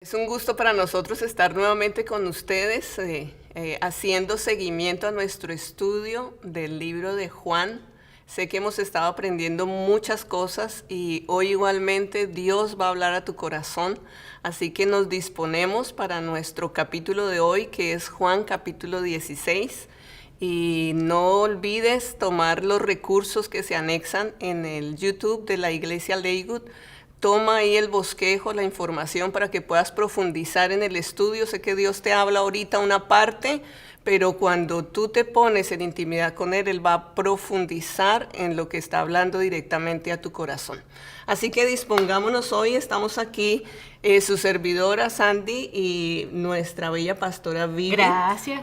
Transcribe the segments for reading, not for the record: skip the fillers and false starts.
Es un gusto para nosotros estar nuevamente con ustedes, haciendo seguimiento a nuestro estudio del libro de Juan. Sé que hemos estado aprendiendo muchas cosas y hoy igualmente Dios va a hablar a tu corazón. Así que nos disponemos para nuestro capítulo de hoy, que es Juan capítulo 16. Y no olvides tomar los recursos que se anexan en el YouTube de la Iglesia Lakewood. Toma ahí el bosquejo, la información para que puedas profundizar en el estudio. Sé que Dios te habla ahorita una parte, pero cuando tú te pones en intimidad con Él va a profundizar en lo que está hablando directamente a tu corazón. Así que dispongámonos hoy, estamos aquí, su servidora Sandy y nuestra bella pastora Vivi. Gracias,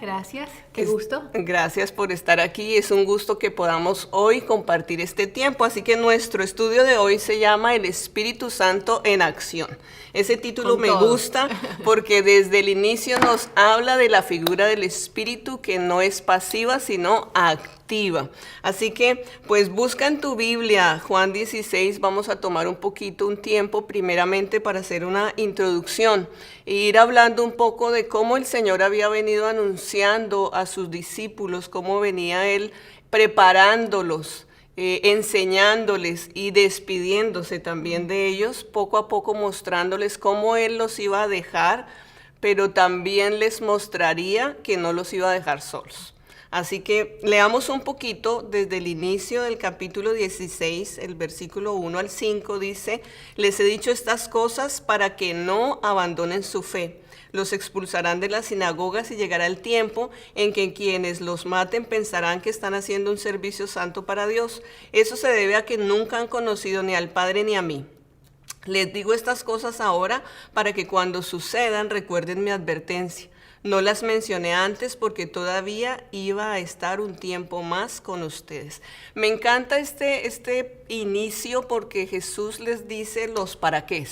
qué gusto. Gracias por estar aquí, es un gusto que podamos hoy compartir este tiempo. Así que nuestro estudio de hoy se llama El Espíritu Santo en Acción. Ese título me gusta porque desde el inicio nos habla de la figura del Espíritu, que no es pasiva sino activa. Así que pues busca en tu Biblia Juan 16, vamos a tomar un tiempo primeramente para hacer una introducción e ir hablando un poco de cómo el Señor había venido anunciando a sus discípulos, cómo venía Él preparándolos, enseñándoles y despidiéndose también de ellos, poco a poco mostrándoles cómo Él los iba a dejar, pero también les mostraría que no los iba a dejar solos. Así que leamos un poquito desde el inicio del capítulo 16, el versículo 1 al 5 dice: les he dicho estas cosas para que no abandonen su fe. Los expulsarán de las sinagogas y llegará el tiempo en que quienes los maten pensarán que están haciendo un servicio santo para Dios. Eso se debe a que nunca han conocido ni al Padre ni a mí. Les digo estas cosas ahora para que cuando sucedan recuerden mi advertencia. No las mencioné antes porque todavía iba a estar un tiempo más con ustedes. Me encanta este inicio porque Jesús les dice los para qué.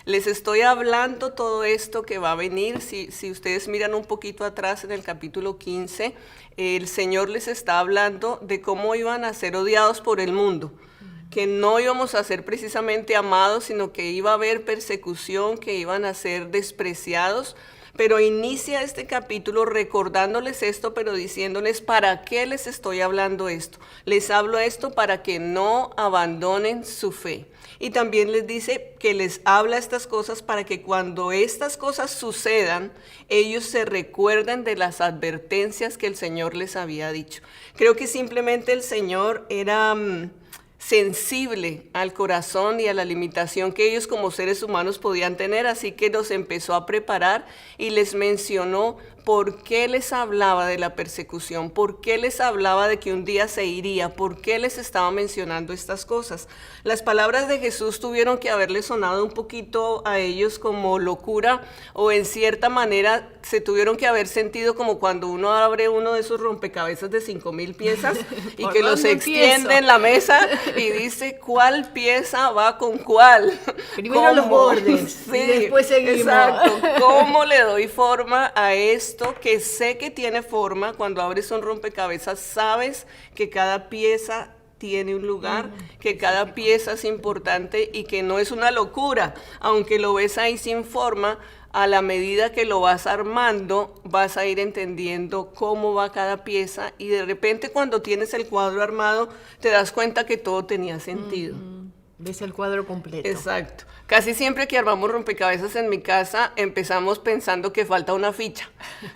Les estoy hablando todo esto que va a venir. Si ustedes miran un poquito atrás en el capítulo 15, el Señor les está hablando de cómo iban a ser odiados por el mundo. Que no íbamos a ser precisamente amados, sino que iba a haber persecución, que iban a ser despreciados. Pero inicia este capítulo recordándoles esto, pero diciéndoles para qué les estoy hablando esto. Les hablo esto para que no abandonen su fe. Y también les dice que les habla estas cosas para que cuando estas cosas sucedan, ellos se recuerden de las advertencias que el Señor les había dicho. Creo que simplemente el Señor era sensible al corazón y a la limitación que ellos como seres humanos podían tener, así que los empezó a preparar y les mencionó por qué les hablaba de la persecución, por qué les hablaba de que un día se iría, por qué les estaba mencionando estas cosas. Las palabras de Jesús tuvieron que haberles sonado un poquito a ellos como locura, o en cierta manera se tuvieron que haber sentido como cuando uno abre uno de esos rompecabezas de 5,000 piezas y que los extiende en la mesa y dice cuál pieza va con cuál. Primero los bordes, sí, y después seguimos. Exacto, ¿cómo le doy forma a esto que sé que tiene forma? Cuando abres un rompecabezas sabes que cada pieza tiene un lugar, que cada pieza es importante y que no es una locura. Aunque lo ves ahí sin forma, a la medida que lo vas armando, vas a ir entendiendo cómo va cada pieza y de repente cuando tienes el cuadro armado, te das cuenta que todo tenía sentido. Ves el cuadro completo. Exacto. Casi siempre que armamos rompecabezas en mi casa, empezamos pensando que falta una ficha.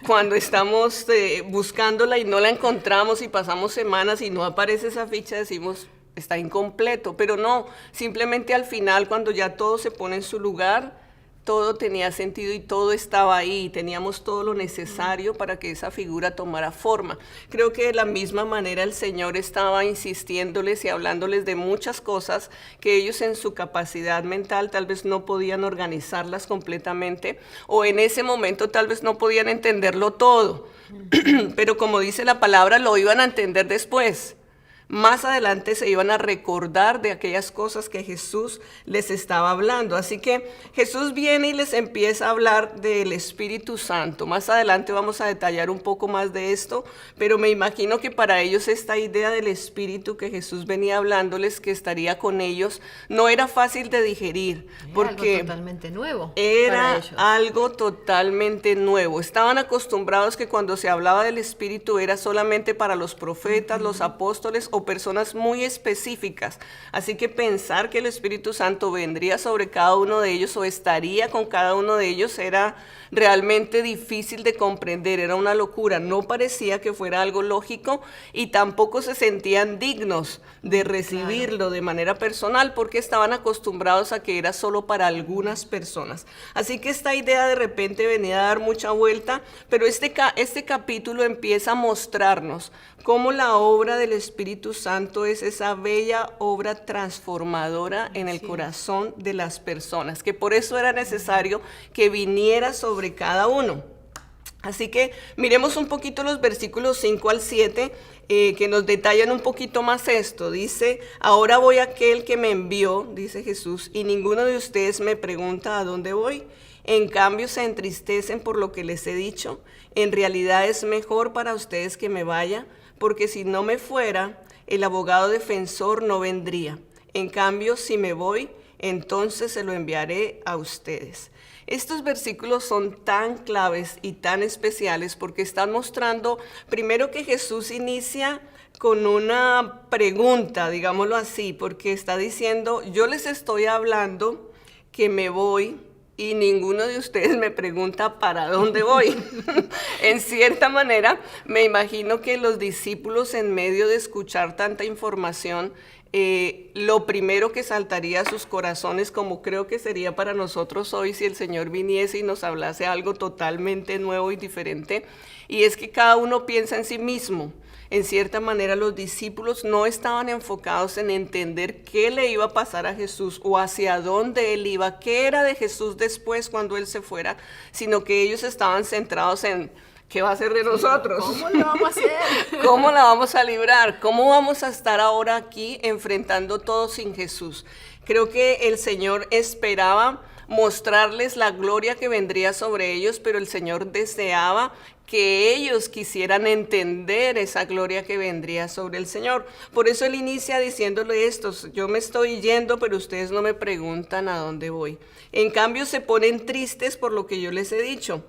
Cuando estamos buscándola y no la encontramos y pasamos semanas y no aparece esa ficha, decimos, está incompleto. Pero no, simplemente al final, cuando ya todo se pone en su lugar, todo tenía sentido y todo estaba ahí, teníamos todo lo necesario para que esa figura tomara forma. Creo que de la misma manera el Señor estaba insistiéndoles y hablándoles de muchas cosas que ellos en su capacidad mental tal vez no podían organizarlas completamente, o en ese momento tal vez no podían entenderlo todo, pero como dice la palabra, lo iban a entender después. Más adelante se iban a recordar de aquellas cosas que Jesús les estaba hablando. Así que Jesús viene y les empieza a hablar del Espíritu Santo. Más adelante vamos a detallar un poco más de esto, pero me imagino que para ellos esta idea del Espíritu que Jesús venía hablándoles, que estaría con ellos, no era fácil de digerir. Porque algo totalmente nuevo. Era algo totalmente nuevo. Estaban acostumbrados que cuando se hablaba del Espíritu era solamente para los profetas, los apóstoles o personas muy específicas. Así que pensar que el Espíritu Santo vendría sobre cada uno de ellos o estaría con cada uno de ellos era realmente difícil de comprender, era una locura. No parecía que fuera algo lógico y tampoco se sentían dignos de recibirlo de manera personal porque estaban acostumbrados a que era solo para algunas personas. Así que esta idea de repente venía a dar mucha vuelta, pero este capítulo empieza a mostrarnos cómo la obra del Espíritu Santo es esa bella obra transformadora en el corazón de las personas, que por eso era necesario que viniera sobre cada uno. Así que miremos un poquito los versículos 5 al 7, que nos detallan un poquito más esto. Dice, ahora voy a aquel que me envió, dice Jesús, y ninguno de ustedes me pregunta a dónde voy. En cambio se entristecen por lo que les he dicho. En realidad es mejor para ustedes que me vaya, porque si no me fuera, el abogado defensor no vendría. En cambio, si me voy, entonces se lo enviaré a ustedes. Estos versículos son tan claves y tan especiales porque están mostrando, primero, que Jesús inicia con una pregunta, digámoslo así, porque está diciendo, yo les estoy hablando que me voy, y ninguno de ustedes me pregunta para dónde voy. En cierta manera, me imagino que los discípulos, en medio de escuchar tanta información, lo primero que saltaría a sus corazones, como creo que sería para nosotros hoy si el Señor viniese y nos hablase algo totalmente nuevo y diferente, y es que cada uno piensa en sí mismo. En cierta manera, los discípulos no estaban enfocados en entender qué le iba a pasar a Jesús o hacia dónde él iba, qué era de Jesús después cuando él se fuera, sino que ellos estaban centrados en ¿qué va a hacer de nosotros? ¿Cómo lo vamos a hacer? ¿Cómo la vamos a librar? ¿Cómo vamos a estar ahora aquí enfrentando todo sin Jesús? Creo que el Señor esperaba mostrarles la gloria que vendría sobre ellos, pero el Señor deseaba que ellos quisieran entender esa gloria que vendría sobre el Señor. Por eso Él inicia diciéndole esto, yo me estoy yendo, pero ustedes no me preguntan a dónde voy. En cambio se ponen tristes por lo que yo les he dicho.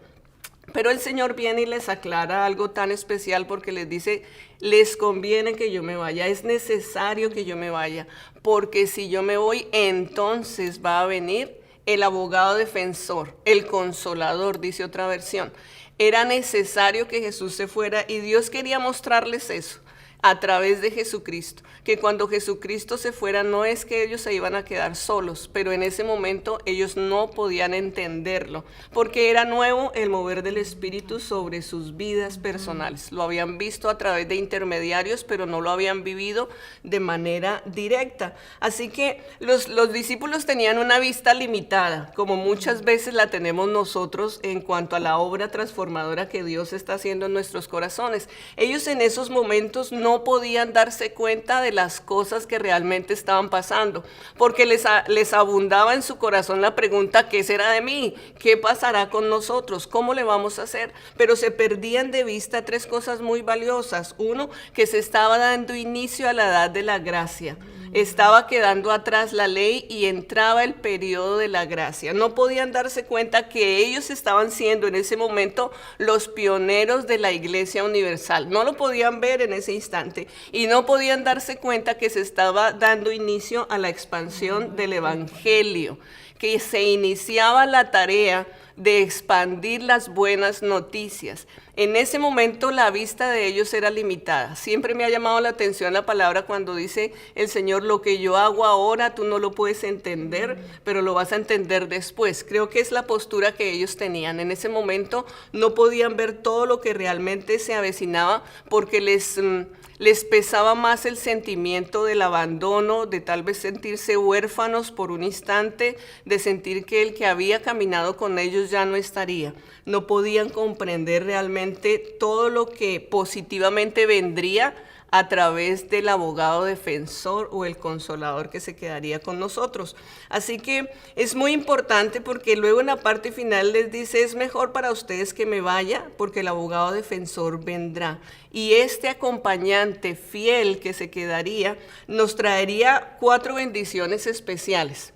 Pero el Señor viene y les aclara algo tan especial porque les dice, les conviene que yo me vaya, es necesario que yo me vaya, porque si yo me voy, entonces va a venir el abogado defensor, el consolador, dice otra versión. Era necesario que Jesús se fuera y Dios quería mostrarles eso a través de Jesucristo, que cuando Jesucristo se fuera no es que ellos se iban a quedar solos, pero en ese momento ellos no podían entenderlo, porque era nuevo el mover del Espíritu sobre sus vidas personales. Lo habían visto a través de intermediarios, pero no lo habían vivido de manera directa. Así que los discípulos tenían una vista limitada, como muchas veces la tenemos nosotros en cuanto a la obra transformadora que Dios está haciendo en nuestros corazones. Ellos en esos momentos no podían darse cuenta de las cosas que realmente estaban pasando, porque les abundaba en su corazón la pregunta, ¿qué será de mí? ¿Qué pasará con nosotros? ¿Cómo le vamos a hacer? Pero se perdían de vista tres cosas muy valiosas. Uno, que se estaba dando inicio a la edad de la gracia. Estaba quedando atrás la ley y entraba el periodo de la gracia. No podían darse cuenta que ellos estaban siendo en ese momento los pioneros de la Iglesia Universal. No lo podían ver en ese instante y no podían darse cuenta que se estaba dando inicio a la expansión del Evangelio, que se iniciaba la tarea de expandir las buenas noticias. En ese momento la vista de ellos era limitada. Siempre me ha llamado la atención la palabra cuando dice el Señor, lo que yo hago ahora tú no lo puedes entender, pero lo vas a entender después. Creo que es la postura que ellos tenían. En ese momento no podían ver todo lo que realmente se avecinaba porque les pesaba más el sentimiento del abandono, de tal vez sentirse huérfanos por un instante, de sentir que el que había caminado con ellos ya no estaría. No podían comprender realmente todo lo que positivamente vendría a través del abogado defensor o el consolador que se quedaría con nosotros. Así que es muy importante porque luego en la parte final les dice, es mejor para ustedes que me vaya porque el abogado defensor vendrá. Y este acompañante fiel que se quedaría nos traería 4 bendiciones especiales.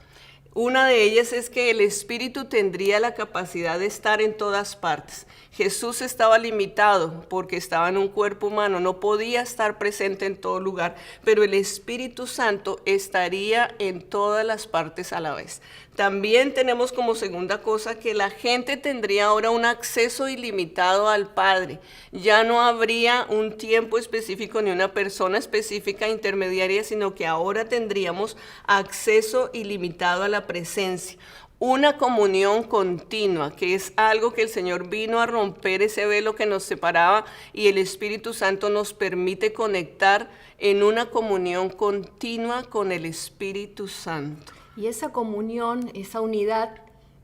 Una de ellas es que el Espíritu tendría la capacidad de estar en todas partes. Jesús estaba limitado porque estaba en un cuerpo humano, no podía estar presente en todo lugar, pero el Espíritu Santo estaría en todas las partes a la vez. También tenemos como segunda cosa que la gente tendría ahora un acceso ilimitado al Padre. Ya no habría un tiempo específico ni una persona específica intermediaria, sino que ahora tendríamos acceso ilimitado a la presencia. Una comunión continua, que es algo que el Señor vino a romper ese velo que nos separaba y el Espíritu Santo nos permite conectar en una comunión continua con el Espíritu Santo. Y esa comunión, esa unidad,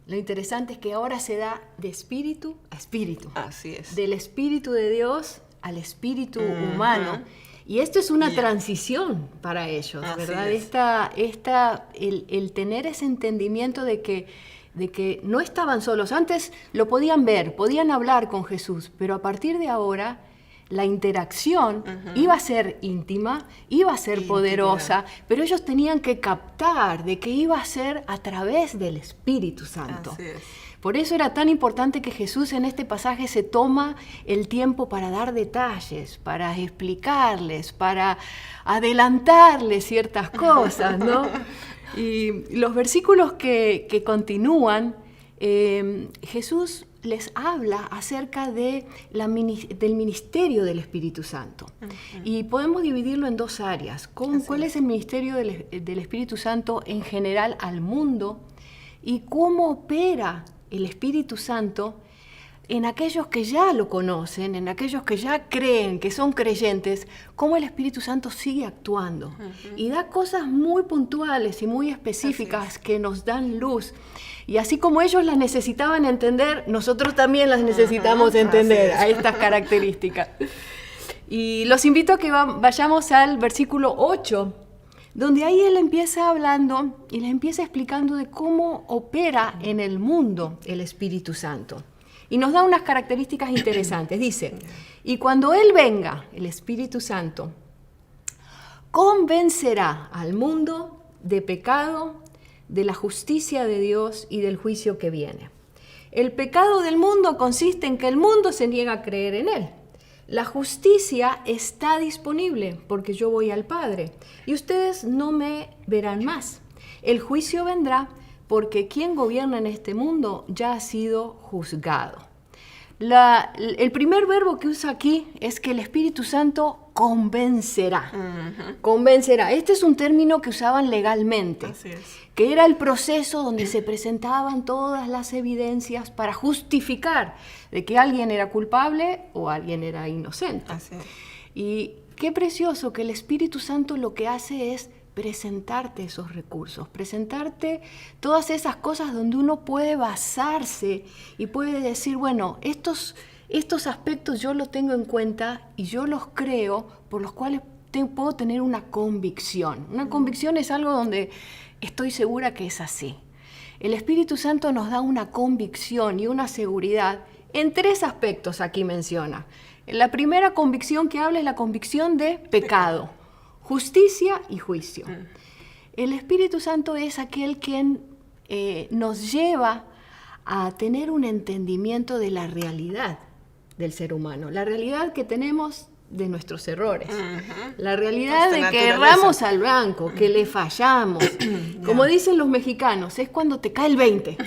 lo interesante es que ahora se da de espíritu a espíritu. Así es. Del Espíritu de Dios al espíritu humano. Y esto es una transición para ellos, Así ¿verdad? es. El tener ese entendimiento de que no estaban solos. Antes lo podían ver, podían hablar con Jesús, pero a partir de ahora la interacción iba a ser íntima, iba a ser poderosa, pero ellos tenían que captar de que iba a ser a través del Espíritu Santo. Así es. Por eso era tan importante que Jesús en este pasaje se toma el tiempo para dar detalles, para explicarles, para adelantarles ciertas cosas, ¿no? Y los versículos que continúan, Jesús les habla acerca del ministerio del Espíritu Santo. Y podemos dividirlo en 2 áreas. ¿Cuál es el ministerio del Espíritu Santo en general al mundo? Y cómo opera el Espíritu Santo en aquellos que ya lo conocen, en aquellos que ya creen, que son creyentes, cómo el Espíritu Santo sigue actuando. Y da cosas muy puntuales y muy específicas que nos dan luz. Y así como ellos las necesitaban entender, nosotros también las necesitamos entender a estas características. Y los invito a que vayamos al versículo 8, donde ahí él empieza hablando y les empieza explicando de cómo opera en el mundo el Espíritu Santo. Y nos da unas características interesantes. Dice, y cuando Él venga, el Espíritu Santo, convencerá al mundo de pecado, de la justicia de Dios y del juicio que viene. El pecado del mundo consiste en que el mundo se niega a creer en Él. La justicia está disponible porque yo voy al Padre y ustedes no me verán más. El juicio vendrá porque quien gobierna en este mundo ya ha sido juzgado. El primer verbo que usa aquí es que el Espíritu Santo convencerá. Convencerá. Este es un término que usaban legalmente, que era el proceso donde se presentaban todas las evidencias para justificar de que alguien era culpable o alguien era inocente. Y qué precioso que el Espíritu Santo lo que hace es presentarte esos recursos, presentarte todas esas cosas donde uno puede basarse y puede decir, bueno, estos aspectos yo los tengo en cuenta y yo los creo, por los cuales puedo tener una convicción. Una convicción es algo donde estoy segura que es así. El Espíritu Santo nos da una convicción y una seguridad en 3 aspectos aquí menciona. La primera convicción que habla es la convicción de pecado. Justicia y juicio. El Espíritu Santo es aquel quien nos lleva a tener un entendimiento de la realidad del ser humano, la realidad que tenemos de nuestros errores, la realidad de que erramos al blanco, que le fallamos. Como dicen los mexicanos, es cuando te cae el 20,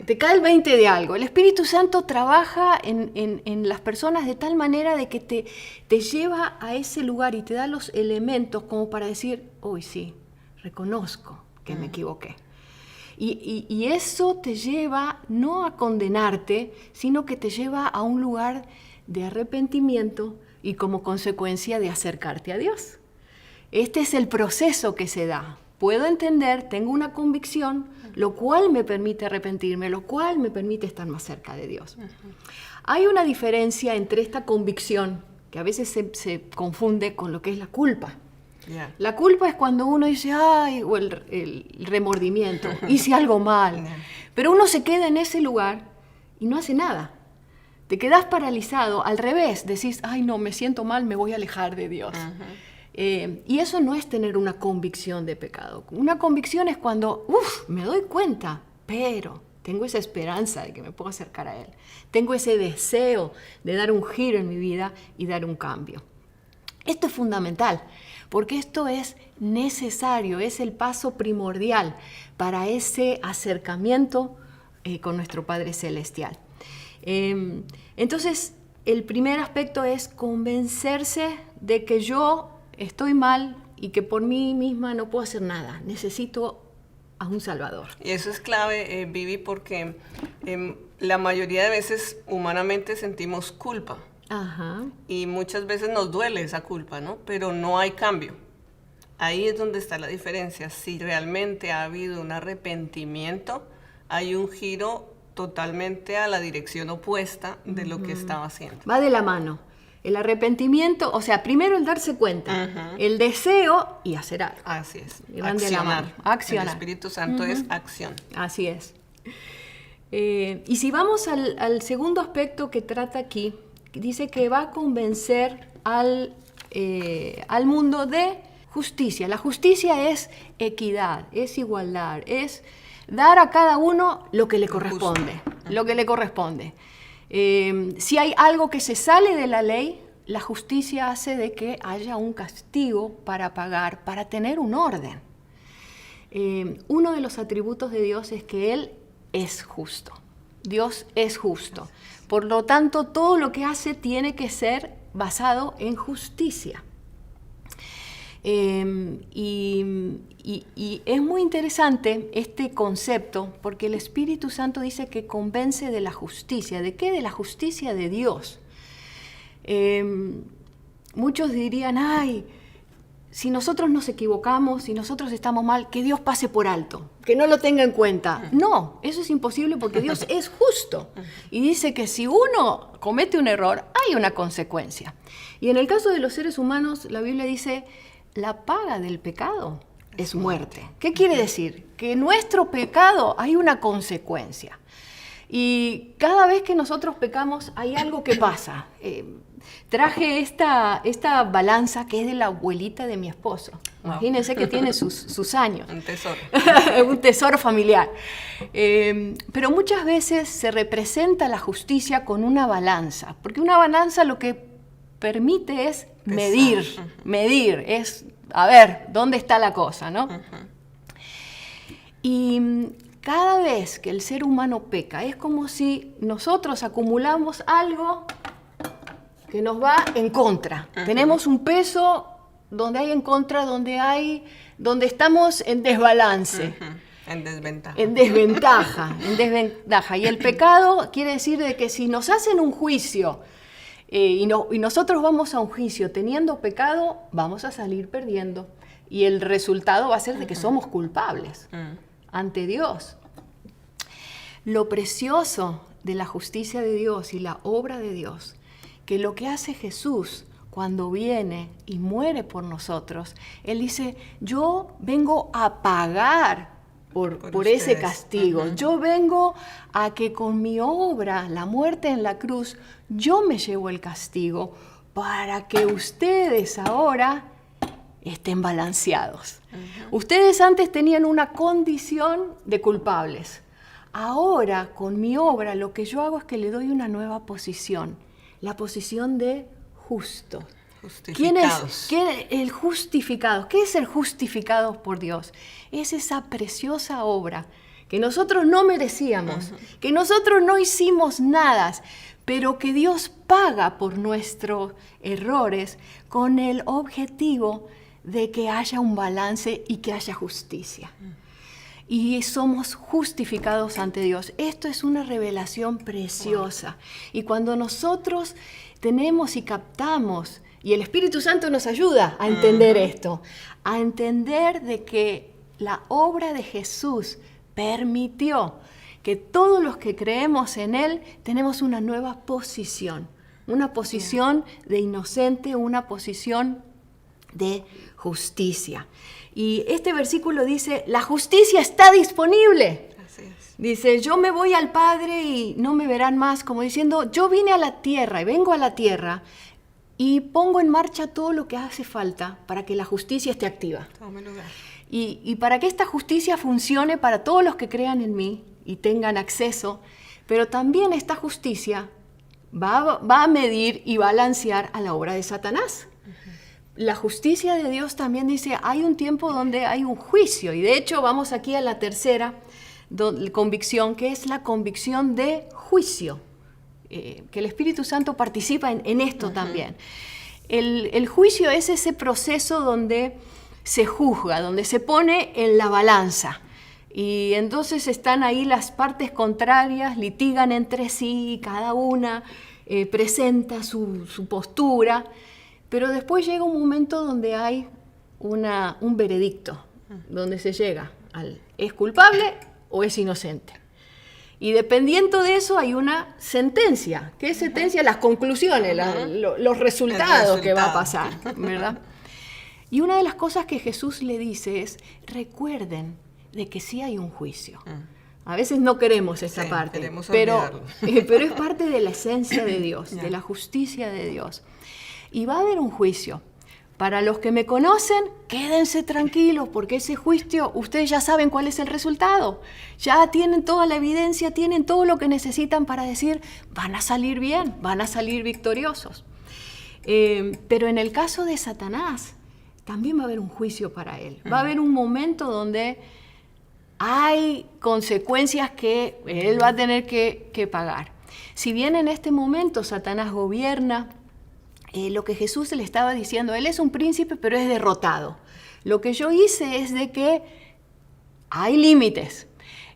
te cae el 20 de algo. El Espíritu Santo trabaja en las personas de tal manera de que te lleva a ese lugar y te da los elementos como para decir, hoy sí, reconozco que me equivoqué. Y eso te lleva no a condenarte, sino que te lleva a un lugar de arrepentimiento y como consecuencia de acercarte a Dios. Este es el proceso que se da. Puedo entender, tengo una convicción, lo cual me permite arrepentirme, lo cual me permite estar más cerca de Dios. Hay una diferencia entre esta convicción que a veces se confunde con lo que es la culpa. Yeah. La culpa es cuando uno dice, ay, o el remordimiento, hice algo mal. Pero uno se queda en ese lugar y no hace nada. Te quedas paralizado, al revés, decís, ay no, me siento mal, me voy a alejar de Dios. Y eso no es tener una convicción de pecado. Una convicción es cuando, me doy cuenta, pero tengo esa esperanza de que me puedo acercar a Él. Tengo ese deseo de dar un giro en mi vida y dar un cambio. Esto es fundamental, porque esto es necesario, es el paso primordial para ese acercamiento con nuestro Padre Celestial. Entonces, el primer aspecto es convencerse de que yo estoy mal y que por mí misma no puedo hacer nada. Necesito a un Salvador. Y eso es clave, Vivi, porque la mayoría de veces humanamente sentimos culpa. Ajá. Y muchas veces nos duele esa culpa, ¿no? Pero no hay cambio. Ahí es donde está la diferencia. Si realmente ha habido un arrepentimiento, hay un giro totalmente a la dirección opuesta de lo que estaba haciendo. Va de la mano. El arrepentimiento, o sea, primero el darse cuenta, el deseo y hacer algo. Así es. Van de la mano. Accionar. El Espíritu Santo es acción. Así es. Y si vamos al segundo aspecto que trata aquí, dice que va a convencer al mundo de justicia. La justicia es equidad, es igualdad, es dar a cada uno lo que le corresponde. Lo que le corresponde. Si hay algo que se sale de la ley, la justicia hace de que haya un castigo para pagar, para tener un orden. Uno de los atributos de Dios es que Él es justo. Dios es justo. Por lo tanto, todo lo que hace tiene que ser basado en justicia. Y es muy interesante este concepto porque el Espíritu Santo dice que convence de la justicia. ¿De qué? De la justicia de Dios. Muchos dirían, ay, si nosotros nos equivocamos, si nosotros estamos mal, que Dios pase por alto, que no lo tenga en cuenta. No, eso es imposible porque Dios es justo. Y dice que si uno comete un error, hay una consecuencia. Y en el caso de los seres humanos, la Biblia dice, la paga del pecado es muerte. ¿Qué quiere decir? Que en nuestro pecado hay una consecuencia. Y cada vez que nosotros pecamos hay algo que pasa. Traje esta balanza que es de la abuelita de mi esposo. Wow. Imagínense que tiene sus años. Un tesoro. Un tesoro familiar. Pero muchas veces se representa la justicia con una balanza. Porque una balanza lo que permite es medir, es, a ver, ¿dónde está la cosa, no? Y cada vez que el ser humano peca, es como si nosotros acumulamos algo que nos va en contra. Tenemos un peso donde hay en contra, donde estamos en desbalance. En desventaja. En desventaja. Y el pecado quiere decir de que si nos hacen un juicio, y nosotros vamos a un juicio teniendo pecado, vamos a salir perdiendo. Y el resultado va a ser de que somos culpables ante Dios. Lo precioso de la justicia de Dios y la obra de Dios, que lo que hace Jesús cuando viene y muere por nosotros, Él dice, yo vengo a pagar por ese castigo. Yo vengo a que con mi obra, la muerte en la cruz, yo me llevo el castigo para que ustedes ahora estén balanceados. Ustedes antes tenían una condición de culpables. Ahora, con mi obra, lo que yo hago es que le doy una nueva posición, la posición de justo. ¿Quién es el justificado? ¿Qué es el justificado por Dios? Es esa preciosa obra que nosotros no merecíamos, que nosotros no hicimos nada, pero que Dios paga por nuestros errores con el objetivo de que haya un balance y que haya justicia. Y somos justificados ante Dios. Esto es una revelación preciosa. Y cuando nosotros tenemos y captamos, y el Espíritu Santo nos ayuda a entender esto, a entender de que la obra de Jesús permitió que todos los que creemos en Él tenemos una nueva posición. una posición de inocente, una posición de justicia. Y este versículo dice, la justicia está disponible. Así es. Dice, yo me voy al Padre y no me verán más, como diciendo, yo vine a la tierra y vengo a la tierra y pongo en marcha todo lo que hace falta para que la justicia esté activa. Tome lugar. Y para que esta justicia funcione para todos los que crean en mí y tengan acceso, pero también esta justicia va a medir y balancear a la obra de Satanás. La justicia de Dios también dice, hay un tiempo donde hay un juicio, y de hecho vamos aquí a la tercera convicción, que es la convicción de juicio, que el Espíritu Santo participa en esto también. El juicio es ese proceso donde se juzga, donde se pone en la balanza. Y entonces están ahí las partes contrarias, litigan entre sí, cada una presenta su postura, pero después llega un momento donde hay un veredicto, donde se llega al ¿es culpable o es inocente? Y dependiendo de eso hay una sentencia. ¿Qué sentencia? Las conclusiones, los resultados que va a pasar, ¿verdad? Y una de las cosas que Jesús le dice es, recuerden de que sí hay un juicio. A veces no queremos esa parte, pero es parte de la esencia de Dios, de la justicia de Dios. Y va a haber un juicio. Para los que me conocen, quédense tranquilos, porque ese juicio, ustedes ya saben cuál es el resultado. Ya tienen toda la evidencia, tienen todo lo que necesitan para decir, van a salir bien, van a salir victoriosos. Pero en el caso de Satanás, también va a haber un juicio para él. Va a haber un momento donde hay consecuencias que él va a tener que pagar. Si bien en este momento Satanás gobierna, lo que Jesús le estaba diciendo, él es un príncipe, pero es derrotado. Lo que yo hice es de que hay límites.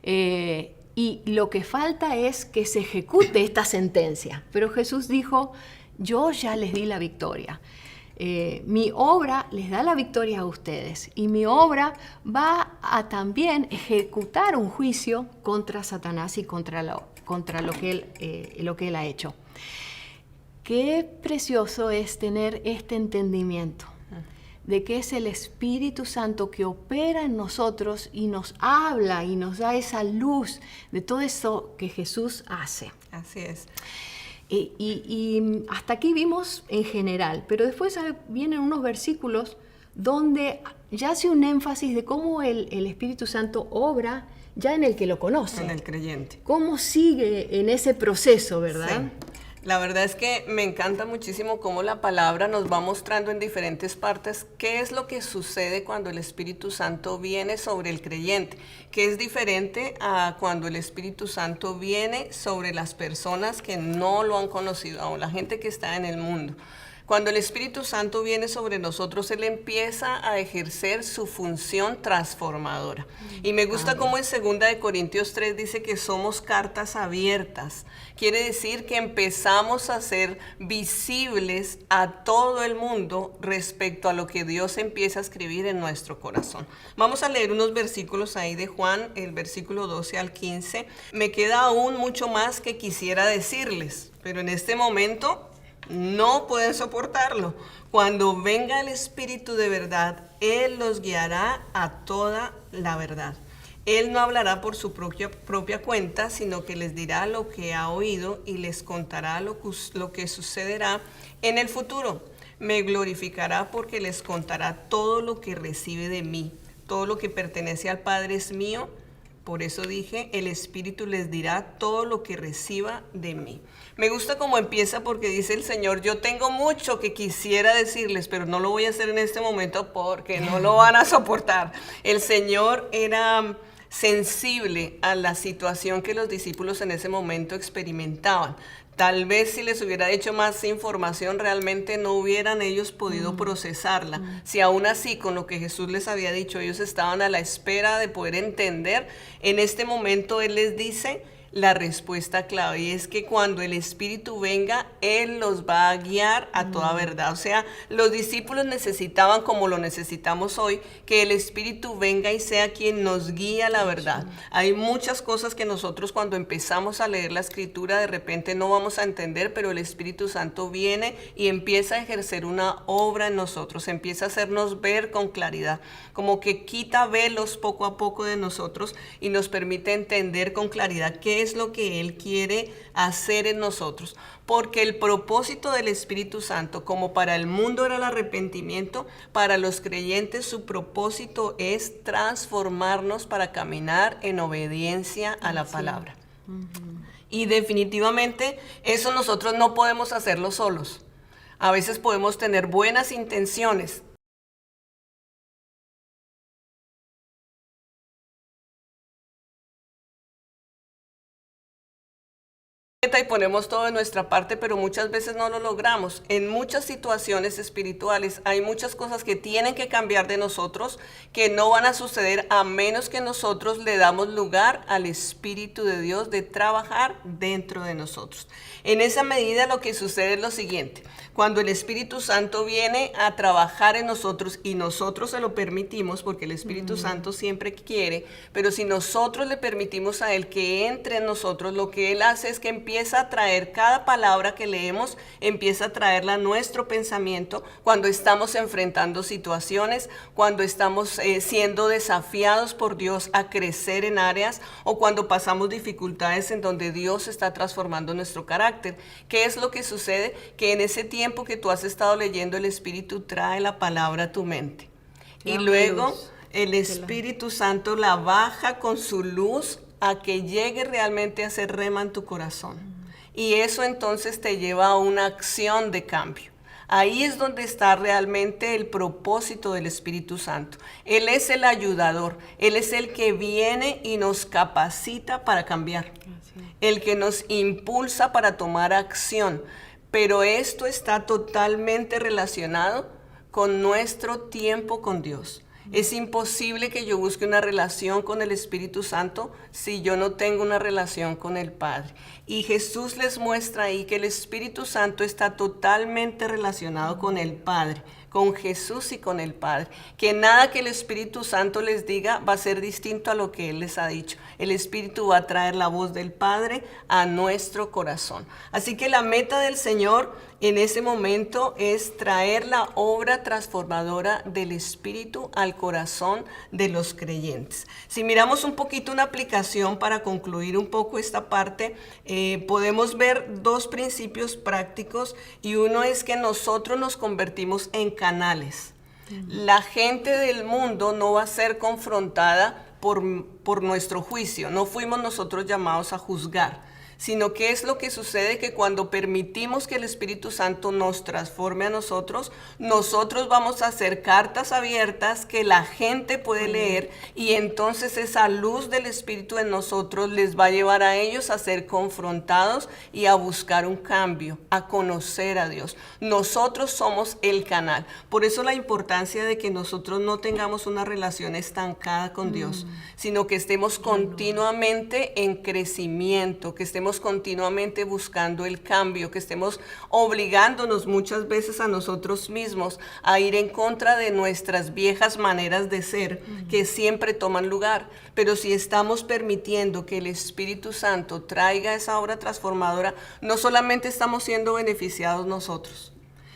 Y lo que falta es que se ejecute esta sentencia. Pero Jesús dijo, yo ya les di la victoria. Mi obra les da la victoria a ustedes. Y mi obra va a también ejecutar un juicio contra Satanás y contra lo que él ha hecho. Qué precioso es tener este entendimiento de que es el Espíritu Santo que opera en nosotros y nos habla y nos da esa luz de todo eso que Jesús hace. Así es. Y hasta aquí vimos en general, pero después vienen unos versículos donde ya hace un énfasis de cómo el Espíritu Santo obra ya en el que lo conoce. En el creyente. Cómo sigue en ese proceso, ¿verdad? Sí. La verdad es que me encanta muchísimo cómo la palabra nos va mostrando en diferentes partes qué es lo que sucede cuando el Espíritu Santo viene sobre el creyente, que es diferente a cuando el Espíritu Santo viene sobre las personas que no lo han conocido, o la gente que está en el mundo. Cuando el Espíritu Santo viene sobre nosotros, Él empieza a ejercer su función transformadora. Y me gusta cómo en 2 Corintios 3 dice que somos cartas abiertas. Quiere decir que empezamos a ser visibles a todo el mundo respecto a lo que Dios empieza a escribir en nuestro corazón. Vamos a leer unos versículos ahí de Juan, el versículo 12 al 15. Me queda aún mucho más que quisiera decirles, pero en este momento no pueden soportarlo. Cuando venga el Espíritu de verdad, Él los guiará a toda la verdad. Él no hablará por su propia cuenta, sino que les dirá lo que ha oído y les contará lo que sucederá en el futuro. Me glorificará porque les contará todo lo que recibe de mí. Todo lo que pertenece al Padre es mío. Por eso dije, el Espíritu les dirá todo lo que reciba de mí. Me gusta cómo empieza porque dice el Señor, yo tengo mucho que quisiera decirles, pero no lo voy a hacer en este momento porque no lo van a soportar. El Señor era sensible a la situación que los discípulos en ese momento experimentaban. Tal vez si les hubiera hecho más información, realmente no hubieran ellos podido procesarla. Si aún así, con lo que Jesús les había dicho, ellos estaban a la espera de poder entender, en este momento Él les dice, la respuesta clave, y es que cuando el Espíritu venga, Él los va a guiar a toda verdad. O sea, los discípulos necesitaban, como lo necesitamos hoy, que el Espíritu venga y sea quien nos guía a la verdad. Hay muchas cosas que nosotros cuando empezamos a leer la Escritura de repente no vamos a entender, pero el Espíritu Santo viene y empieza a ejercer una obra en nosotros, empieza a hacernos ver con claridad, como que quita velos poco a poco de nosotros y nos permite entender con claridad qué es lo que Él quiere hacer en nosotros. Porque el propósito del Espíritu Santo, como para el mundo era el arrepentimiento, para los creyentes su propósito es transformarnos para caminar en obediencia a la palabra. Y definitivamente eso nosotros no podemos hacerlo solos. A veces podemos tener buenas intenciones, y ponemos todo de nuestra parte, pero muchas veces no lo logramos. En muchas situaciones espirituales hay muchas cosas que tienen que cambiar de nosotros, que no van a suceder a menos que nosotros le damos lugar al Espíritu de Dios de trabajar dentro de nosotros. En esa medida lo que sucede es lo siguiente: cuando el Espíritu Santo viene a trabajar en nosotros y nosotros se lo permitimos, porque el Espíritu Santo siempre quiere, pero si nosotros le permitimos a Él que entre en nosotros, lo que Él hace es que empieza a traer cada palabra que leemos, empieza a traerla a nuestro pensamiento cuando estamos enfrentando situaciones, cuando estamos siendo desafiados por Dios a crecer en áreas, o cuando pasamos dificultades en donde Dios está transformando nuestro carácter. ¿Qué es lo que sucede? Que en ese tiempo que tú has estado leyendo, el Espíritu trae la palabra a tu mente. Y luego el Espíritu Santo la baja con su luz a que llegue realmente a ser rema en tu corazón. Y eso entonces te lleva a una acción de cambio. Ahí es donde está realmente el propósito del Espíritu Santo. Él es el ayudador, Él es el que viene y nos capacita para cambiar, el que nos impulsa para tomar acción. Pero esto está totalmente relacionado con nuestro tiempo con Dios. Es imposible que yo busque una relación con el Espíritu Santo si yo no tengo una relación con el Padre. Y Jesús les muestra ahí que el Espíritu Santo está totalmente relacionado con el Padre, con Jesús y con el Padre. Que nada que el Espíritu Santo les diga va a ser distinto a lo que Él les ha dicho. El Espíritu va a traer la voz del Padre a nuestro corazón. Así que la meta del Señor en ese momento es traer la obra transformadora del Espíritu al corazón de los creyentes. Si miramos un poquito una aplicación para concluir un poco esta parte, podemos ver dos principios prácticos, y uno es que nosotros nos convertimos en canales. La gente del mundo no va a ser confrontada por nuestro juicio. No fuimos nosotros llamados a juzgar, sino que es lo que sucede, que cuando permitimos que el Espíritu Santo nos transforme a nosotros, nosotros vamos a hacer cartas abiertas que la gente puede leer, y entonces esa luz del Espíritu en nosotros les va a llevar a ellos a ser confrontados y a buscar un cambio, a conocer a Dios. Nosotros somos el canal. Por eso la importancia de que nosotros no tengamos una relación estancada con Dios, sino que estemos continuamente en crecimiento, que estemos continuamente buscando el cambio, que estemos obligándonos muchas veces a nosotros mismos a ir en contra de nuestras viejas maneras de ser, que siempre toman lugar. Pero si estamos permitiendo que el Espíritu Santo traiga esa obra transformadora, no solamente estamos siendo beneficiados nosotros,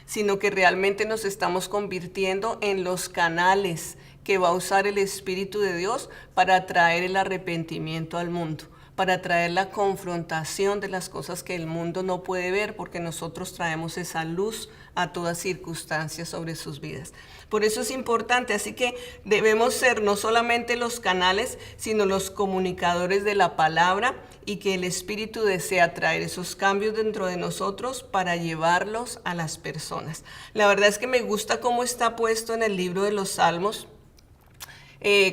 sino que realmente nos estamos convirtiendo en los canales que va a usar el Espíritu de Dios para traer el arrepentimiento al mundo, para traer la confrontación de las cosas que el mundo no puede ver, porque nosotros traemos esa luz a todas circunstancias sobre sus vidas. Por eso es importante, así que debemos ser no solamente los canales, sino los comunicadores de la palabra, y que el Espíritu desea traer esos cambios dentro de nosotros para llevarlos a las personas. La verdad es que me gusta cómo está puesto en el libro de los Salmos.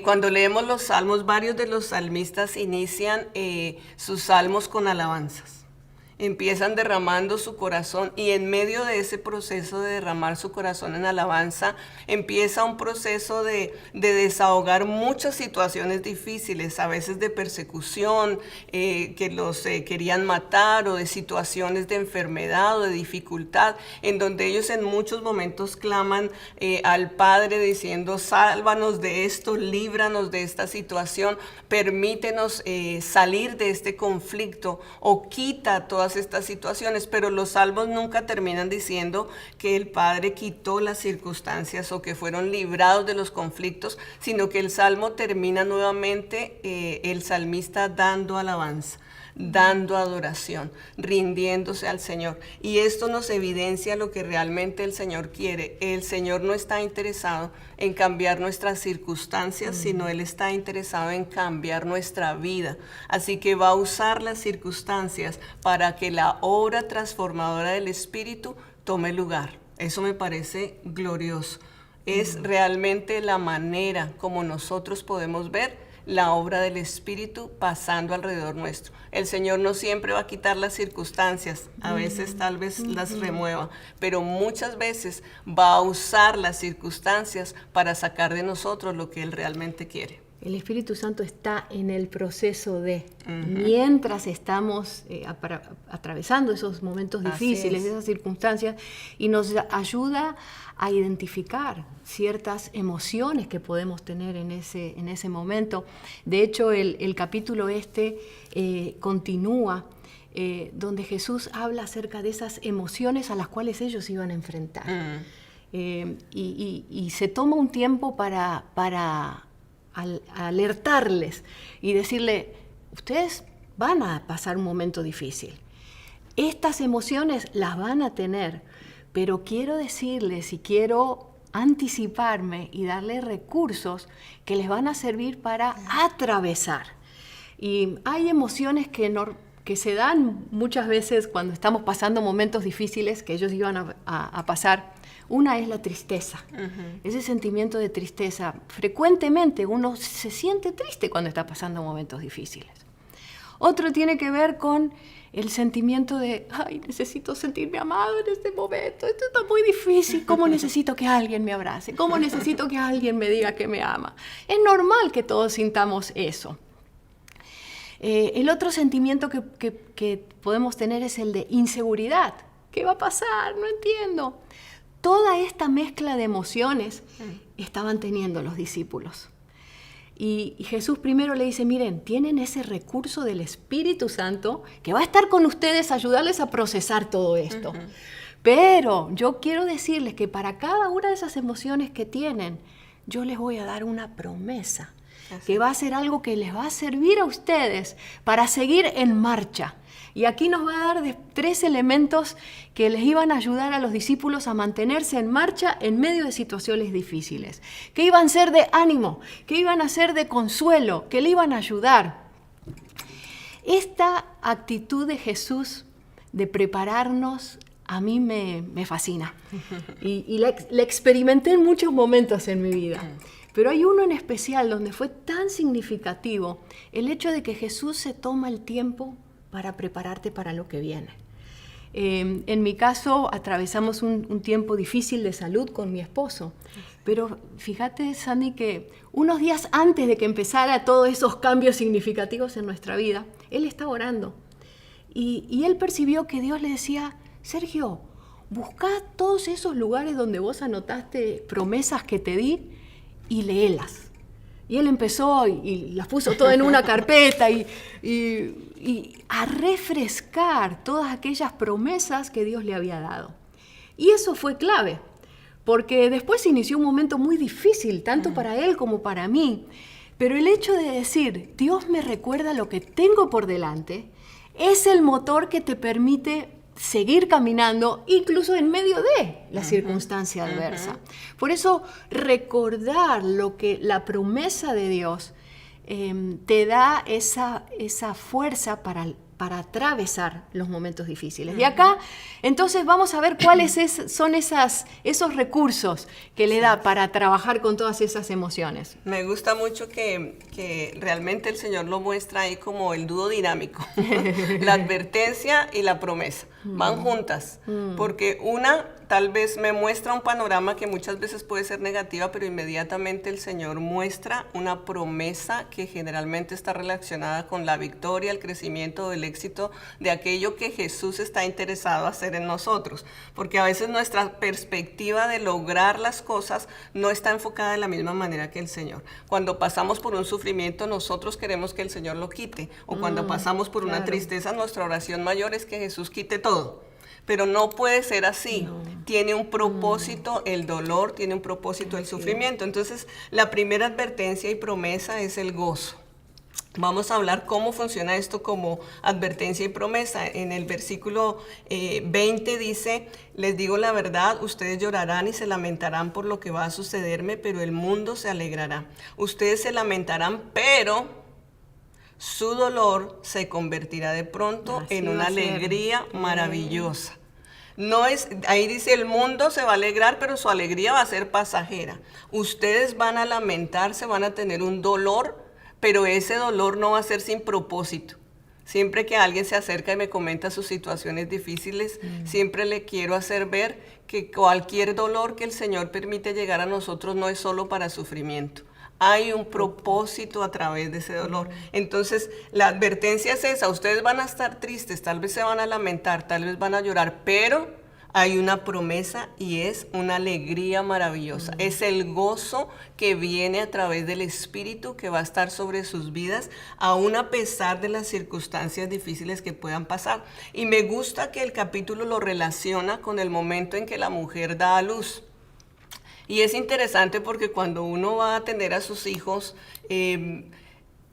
Cuando leemos los salmos, varios de los salmistas inician sus salmos con alabanzas. empiezan derramando su corazón, y en medio de ese proceso de derramar su corazón en alabanza, empieza un proceso de desahogar muchas situaciones difíciles, a veces de persecución, que los querían matar, o de situaciones de enfermedad o de dificultad, en donde ellos en muchos momentos claman al Padre diciendo: sálvanos de esto, líbranos de esta situación, permítenos salir de este conflicto, o quita todas estas situaciones. Pero los salmos nunca terminan diciendo que el Padre quitó las circunstancias o que fueron librados de los conflictos, sino que el salmo termina nuevamente el salmista dando alabanza, dando adoración, rindiéndose al Señor. Y esto nos evidencia lo que realmente el Señor quiere. El Señor no está interesado en cambiar nuestras circunstancias, sino Él está interesado en cambiar nuestra vida. Así que va a usar las circunstancias para que la obra transformadora del Espíritu tome lugar. Eso me parece glorioso. Es realmente la manera como nosotros podemos ver la obra del Espíritu pasando alrededor nuestro. El Señor no siempre va a quitar las circunstancias, a veces tal vez las remueva, pero muchas veces va a usar las circunstancias para sacar de nosotros lo que Él realmente quiere. El Espíritu Santo está en el proceso de, mientras estamos atravesando esos momentos difíciles, esas circunstancias, y nos ayuda a identificar ciertas emociones que podemos tener en ese momento. De hecho, el capítulo continúa donde Jesús habla acerca de esas emociones a las cuales ellos iban a enfrentar. Y se toma un tiempo para alertarles y decirle: ustedes van a pasar un momento difícil. Estas emociones las van a tener, pero quiero decirles y quiero anticiparme y darles recursos que les van a servir para atravesar. Y hay emociones que se dan muchas veces cuando estamos pasando momentos difíciles que ellos iban a pasar. Una es la tristeza, ese sentimiento de tristeza. Frecuentemente uno se siente triste cuando está pasando momentos difíciles. Otro tiene que ver con el sentimiento de: ay, necesito sentirme amado en este momento, esto está muy difícil, ¿cómo necesito que alguien me abrace? ¿Cómo necesito que alguien me diga que me ama? Es normal que todos sintamos eso. El otro sentimiento que podemos tener es el de inseguridad. ¿Qué va a pasar? No entiendo. Toda esta mezcla de emociones estaban teniendo los discípulos. Y Jesús primero le dice: miren, tienen ese recurso del Espíritu Santo que va a estar con ustedes, ayudarles a procesar todo esto. Pero yo quiero decirles que para cada una de esas emociones que tienen, yo les voy a dar una promesa, que va a ser algo que les va a servir a ustedes para seguir en marcha. Y aquí nos va a dar 3 elementos que les iban a ayudar a los discípulos a mantenerse en marcha en medio de situaciones difíciles, que iban a ser de ánimo, que iban a ser de consuelo, que le iban a ayudar. Esta actitud de Jesús de prepararnos a mí me fascina y la experimenté en muchos momentos en mi vida. Pero hay uno en especial donde fue tan significativo el hecho de que Jesús se toma el tiempo para prepararte para lo que viene. En mi caso, atravesamos un tiempo difícil de salud con mi esposo. Pero fíjate, Sandy, que unos días antes de que empezara todos esos cambios significativos en nuestra vida, él estaba orando. Y él percibió que Dios le decía: Sergio, buscá todos esos lugares donde vos anotaste promesas que te di y léelas. Y él empezó y las puso todas en una carpeta y a refrescar todas aquellas promesas que Dios le había dado. Y eso fue clave, porque después se inició un momento muy difícil, tanto para él como para mí. Pero el hecho de decir: Dios me recuerda lo que tengo por delante, es el motor que te permite seguir caminando incluso en medio de la circunstancia adversa. Por eso recordar lo que la promesa de Dios te da esa fuerza para para atravesar los momentos difíciles. Y acá, entonces, vamos a ver cuáles son esos recursos que le da para trabajar con todas esas emociones. Me gusta mucho que realmente el Señor lo muestra ahí como el dúo dinámico. La advertencia y la promesa van juntas, porque una tal vez me muestra un panorama que muchas veces puede ser negativa, pero inmediatamente el Señor muestra una promesa que generalmente está relacionada con la victoria, el crecimiento, el éxito de aquello que Jesús está interesado en hacer en nosotros, porque a veces nuestra perspectiva de lograr las cosas no está enfocada de la misma manera que el Señor. Cuando pasamos por un sufrimiento, nosotros queremos que el Señor lo quite, o cuando pasamos por una tristeza, nuestra oración mayor es que Jesús quite todo. Pero no puede ser así. No. Tiene un propósito el dolor, tiene un propósito el sufrimiento. Entonces, la primera advertencia y promesa es el gozo. Vamos a hablar cómo funciona esto como advertencia y promesa. En el versículo 20 dice, les digo la verdad, ustedes llorarán y se lamentarán por lo que va a sucederme, pero el mundo se alegrará. Ustedes se lamentarán, pero su dolor se convertirá de pronto en una alegría maravillosa. No es, ahí dice el mundo se va a alegrar, pero su alegría va a ser pasajera. Ustedes van a lamentarse, van a tener un dolor, pero ese dolor no va a ser sin propósito. Siempre que alguien se acerca y me comenta sus situaciones difíciles, siempre le quiero hacer ver que cualquier dolor que el Señor permite llegar a nosotros no es solo para sufrimiento. Hay un propósito a través de ese dolor. Entonces, la advertencia es esa. Ustedes van a estar tristes, tal vez se van a lamentar, tal vez van a llorar, pero hay una promesa y es una alegría maravillosa. Es el gozo que viene a través del Espíritu que va a estar sobre sus vidas, aún a pesar de las circunstancias difíciles que puedan pasar. Y me gusta que el capítulo lo relaciona con el momento en que la mujer da a luz. Y es interesante porque cuando uno va a tener a sus hijos,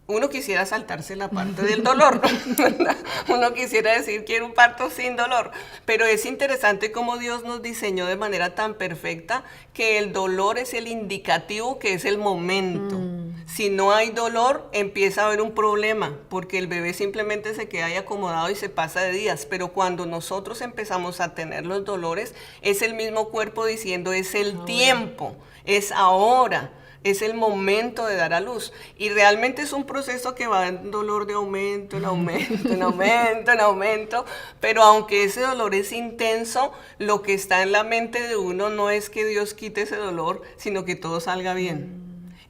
uno quisiera saltarse la parte del dolor, ¿verdad? Uno quisiera decir, quiero un parto sin dolor, pero es interesante cómo Dios nos diseñó de manera tan perfecta que el dolor es el indicativo, que es el momento. Si no hay dolor, empieza a haber un problema, porque el bebé simplemente se queda ahí acomodado y se pasa de días, pero cuando nosotros empezamos a tener los dolores, es el mismo cuerpo diciendo, es el tiempo, es ahora. Es el momento de dar a luz. Y realmente es un proceso que va en dolor de aumento, en aumento, en aumento, en aumento. Pero aunque ese dolor es intenso, lo que está en la mente de uno no es que Dios quite ese dolor, sino que todo salga bien.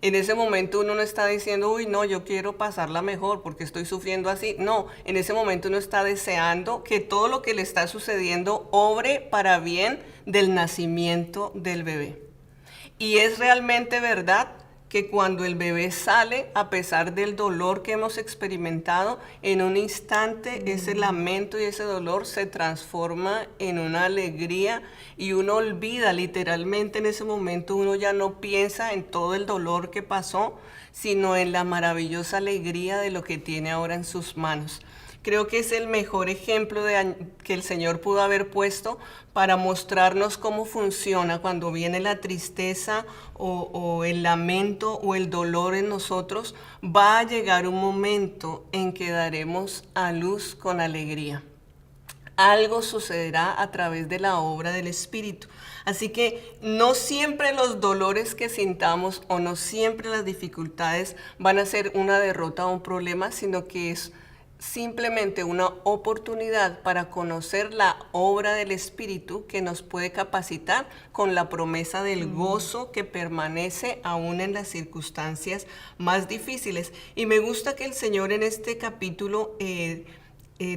En ese momento uno no está diciendo, uy, no, yo quiero pasarla mejor porque estoy sufriendo así. No, en ese momento uno está deseando que todo lo que le está sucediendo obre para bien del nacimiento del bebé. Y es realmente verdad que cuando el bebé sale, a pesar del dolor que hemos experimentado, en un instante ese lamento y ese dolor se transforma en una alegría y uno olvida literalmente en ese momento, uno ya no piensa en todo el dolor que pasó, sino en la maravillosa alegría de lo que tiene ahora en sus manos. Creo que es el mejor ejemplo que el Señor pudo haber puesto para mostrarnos cómo funciona cuando viene la tristeza o el lamento o el dolor en nosotros. Va a llegar un momento en que daremos a luz con alegría. Algo sucederá a través de la obra del Espíritu. Así que no siempre los dolores que sintamos o no siempre las dificultades van a ser una derrota o un problema, sino que es simplemente una oportunidad para conocer la obra del Espíritu que nos puede capacitar con la promesa del gozo que permanece aún en las circunstancias más difíciles. Y me gusta que el Señor en este capítulo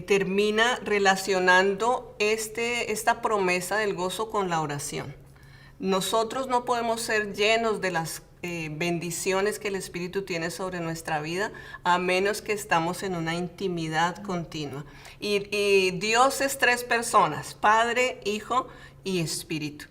termina relacionando esta promesa del gozo con la oración. Nosotros no podemos ser llenos de las bendiciones que el Espíritu tiene sobre nuestra vida, a menos que estamos en una intimidad continua. Y Dios es tres personas, Padre, Hijo y Espíritu.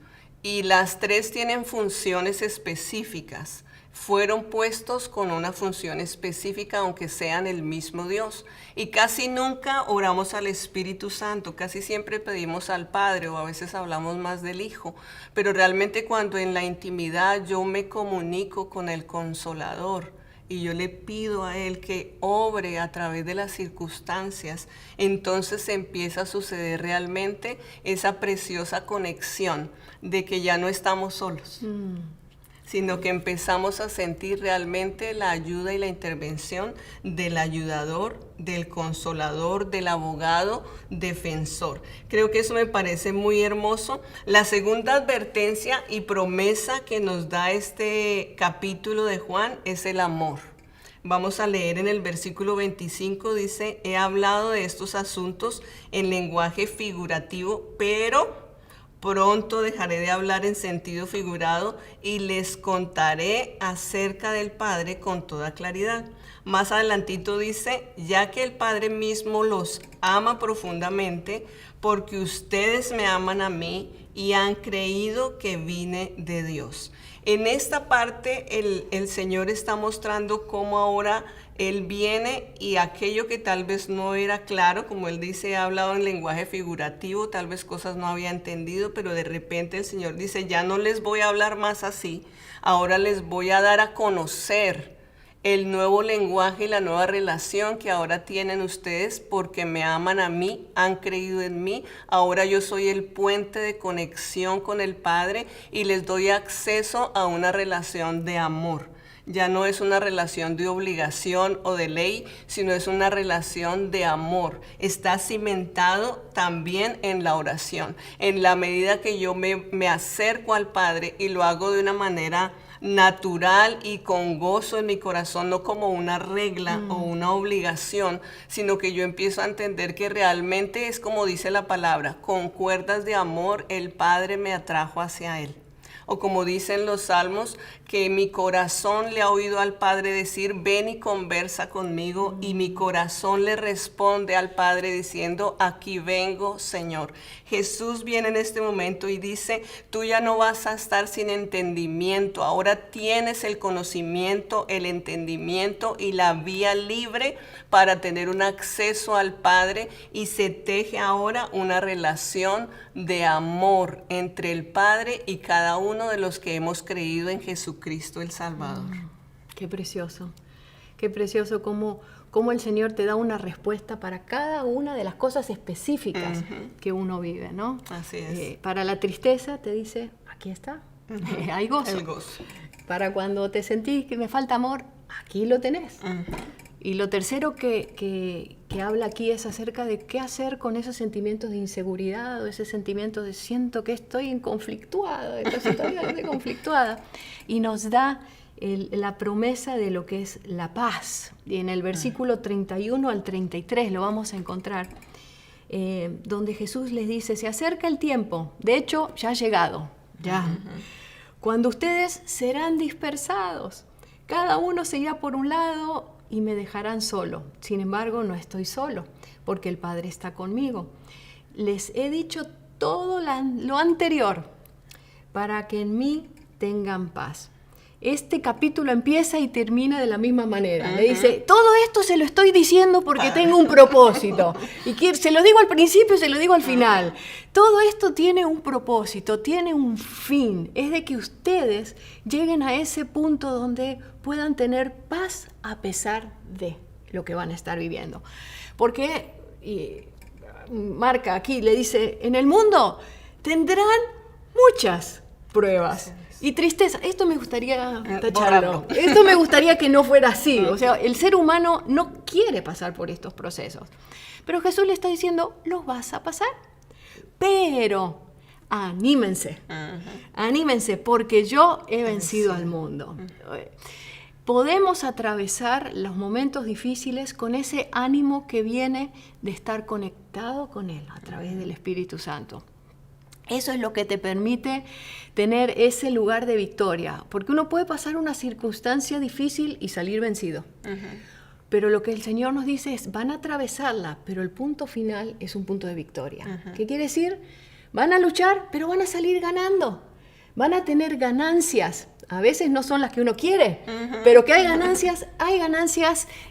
Y las tres tienen funciones específicas. Fueron puestos con una función específica, aunque sean el mismo Dios. Y casi nunca oramos al Espíritu Santo, casi siempre pedimos al Padre o a veces hablamos más del Hijo. Pero realmente cuando en la intimidad yo me comunico con el Consolador, y yo le pido a Él que obre a través de las circunstancias, entonces empieza a suceder realmente esa preciosa conexión de que ya no estamos solos, sino que empezamos a sentir realmente la ayuda y la intervención del ayudador, del consolador, del abogado, defensor. Creo que eso me parece muy hermoso. La segunda advertencia y promesa que nos da este capítulo de Juan es el amor. Vamos a leer en el versículo 25, dice: he hablado de estos asuntos en lenguaje figurativo, pero pronto dejaré de hablar en sentido figurado y les contaré acerca del Padre con toda claridad. Más adelantito dice: ya que el Padre mismo los ama profundamente, porque ustedes me aman a mí y han creído que vine de Dios. En esta parte el Señor está mostrando cómo ahora Él viene y aquello que tal vez no era claro, como Él dice, ha hablado en lenguaje figurativo, tal vez cosas no había entendido, pero de repente el Señor dice: ya no les voy a hablar más así, ahora les voy a dar a conocer el nuevo lenguaje y la nueva relación que ahora tienen ustedes porque me aman a mí, han creído en mí. Ahora yo soy el puente de conexión con el Padre y les doy acceso a una relación de amor. Ya no es una relación de obligación o de ley, sino es una relación de amor. Está cimentado también en la oración. En la medida que yo me acerco al Padre y lo hago de una manera natural y con gozo en mi corazón, no como una regla o una obligación, sino que yo empiezo a entender que realmente es como dice la palabra: con cuerdas de amor el Padre me atrajo hacia Él. O como dicen los salmos, que mi corazón le ha oído al Padre decir: ven y conversa conmigo, y mi corazón le responde al Padre diciendo: aquí vengo, Señor. Jesús viene en este momento y dice: tú ya no vas a estar sin entendimiento, ahora tienes el conocimiento, el entendimiento y la vía libre para tener un acceso al Padre, y se teje ahora una relación de amor entre el Padre y cada uno de los que hemos creído en Jesucristo el Salvador. Qué precioso cómo el Señor te da una respuesta para cada una de las cosas específicas que uno vive, ¿no? Así es. Para la tristeza te dice: aquí está, hay gozo. El gozo. Para cuando te sentís que me falta amor, aquí lo tenés. Y lo tercero que habla aquí es acerca de qué hacer con esos sentimientos de inseguridad o ese sentimiento de siento que estoy conflictuada, entonces todavía estoy conflictuada. Y nos da la promesa de lo que es la paz. Y en el versículo 31 al 33 lo vamos a encontrar, donde Jesús les dice: se acerca el tiempo, de hecho ya ha llegado, ya, cuando ustedes serán dispersados, cada uno se irá por un lado y me dejarán solo. Sin embargo, no estoy solo, porque el Padre está conmigo. Les he dicho todo lo anterior para que en mí tengan paz. Este capítulo empieza y termina de la misma manera. Le dice: todo esto se lo estoy diciendo porque tengo un propósito. Y se lo digo al principio y se lo digo al final. Todo esto tiene un propósito, tiene un fin. Es de que ustedes lleguen a ese punto donde puedan tener paz a pesar de lo que van a estar viviendo. Porque, marca aquí, le dice: en el mundo tendrán muchas pruebas y tristeza. Esto me gustaría tacharlo. Esto me gustaría que no fuera así. O sea, el ser humano no quiere pasar por estos procesos. Pero Jesús le está diciendo: los vas a pasar. Pero anímense. Anímense, porque yo he vencido al mundo. Podemos atravesar los momentos difíciles con ese ánimo que viene de estar conectado con Él a través del Espíritu Santo. Eso es lo que te permite tener ese lugar de victoria, porque uno puede pasar una circunstancia difícil y salir vencido. Pero lo que el Señor nos dice es: van a atravesarla, pero el punto final es un punto de victoria. ¿Qué quiere decir? Van a luchar, pero van a salir ganando. Van a tener ganancias. A veces no son las que uno quiere, pero que hay ganancias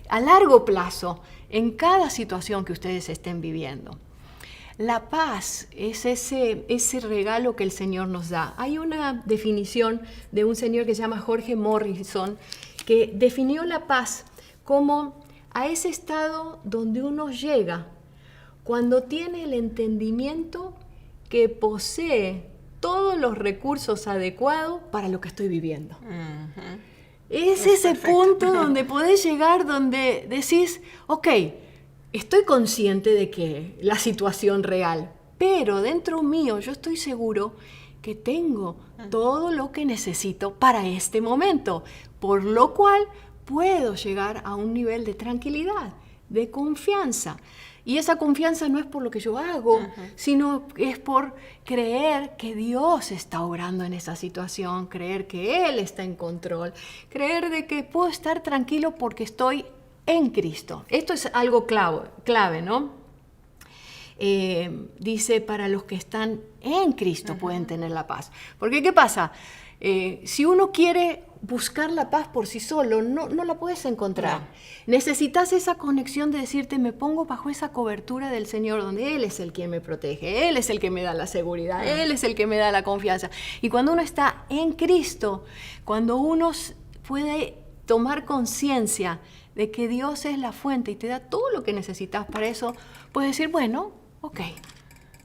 a largo plazo en cada situación que ustedes estén viviendo. La paz es ese regalo que el Señor nos da. Hay una definición de un señor que se llama Jorge Morrison, que definió la paz como a ese estado donde uno llega cuando tiene el entendimiento que posee todos los recursos adecuados para lo que estoy viviendo. Ujú. Es ese perfecto. punto donde podés llegar, donde decís, ok, estoy consciente de que la situación real, pero dentro mío yo estoy seguro que tengo todo lo que necesito para este momento, por lo cual puedo llegar a un nivel de tranquilidad, de confianza. Y esa confianza no es por lo que yo hago, sino es por creer que Dios está obrando en esa situación, creer que Él está en control, creer de que puedo estar tranquilo porque estoy en Cristo. Esto es algo clave, ¿no? Dice, para los que están en Cristo pueden tener la paz. Porque, ¿qué pasa? Si uno quiere buscar la paz por sí solo, no la puedes encontrar. No. Necesitas esa conexión de decirte, me pongo bajo esa cobertura del Señor, donde Él es el quien me protege, Él es el que me da la seguridad, Él es el que me da la confianza. Y cuando uno está en Cristo, cuando uno puede tomar conciencia de que Dios es la fuente y te da todo lo que necesitas para eso, puedes decir, bueno, ok,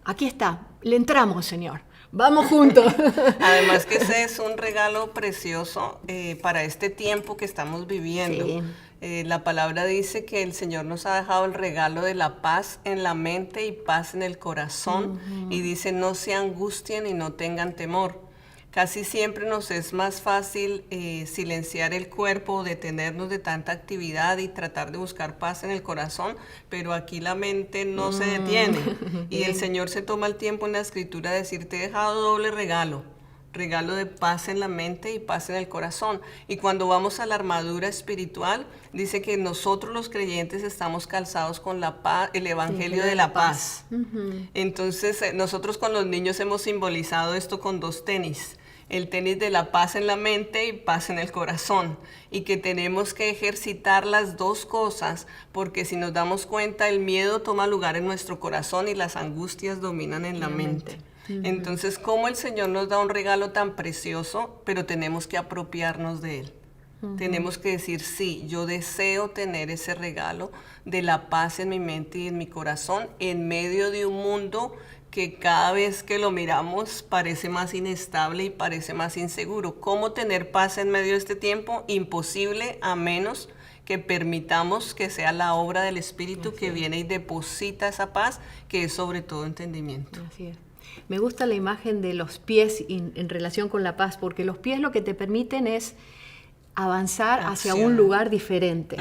aquí está, le entramos, Señor. Vamos juntos. Además que ese es un regalo precioso para este tiempo que estamos viviendo. Sí. La palabra dice que el Señor nos ha dejado el regalo de la paz en la mente y paz en el corazón. Y dice, no se angustien y no tengan temor. Casi siempre nos es más fácil silenciar el cuerpo, detenernos de tanta actividad y tratar de buscar paz en el corazón, pero aquí la mente no se detiene. Y el Señor se toma el tiempo en la Escritura de decir, te he dejado doble regalo de paz en la mente y paz en el corazón. Y cuando vamos a la armadura espiritual, dice que nosotros los creyentes estamos calzados con la paz, el evangelio de la paz. Entonces, nosotros con los niños hemos simbolizado esto con 2 tenis. El tenis de la paz en la mente y paz en el corazón, y que tenemos que ejercitar las 2 cosas, porque si nos damos cuenta, el miedo toma lugar en nuestro corazón y las angustias dominan en la mente. Entonces, ¿cómo el Señor nos da un regalo tan precioso, pero tenemos que apropiarnos de él? Tenemos que decir, sí, yo deseo tener ese regalo de la paz en mi mente y en mi corazón, en medio de un mundo que cada vez que lo miramos parece más inestable y parece más inseguro. ¿Cómo tener paz en medio de este tiempo? Imposible, a menos que permitamos que sea la obra del Espíritu que viene y deposita esa paz, que es sobre todo entendimiento. Así es. Me gusta la imagen de los pies en relación con la paz, porque los pies lo que te permiten es avanzar hacia un lugar diferente.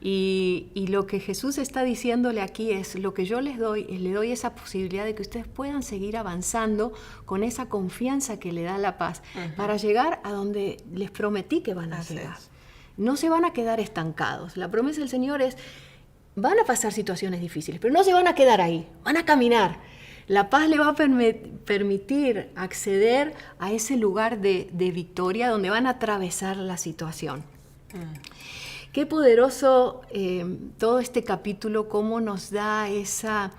Y lo que Jesús está diciéndole aquí es, lo que yo les doy esa posibilidad de que ustedes puedan seguir avanzando con esa confianza que le da la paz, para llegar a donde les prometí que van a llegar. No se van a quedar estancados. La promesa del Señor es, van a pasar situaciones difíciles, pero no se van a quedar ahí, van a caminar. La paz le va a permitir acceder a ese lugar de victoria donde van a atravesar la situación. Qué poderoso todo este capítulo, cómo nos da esa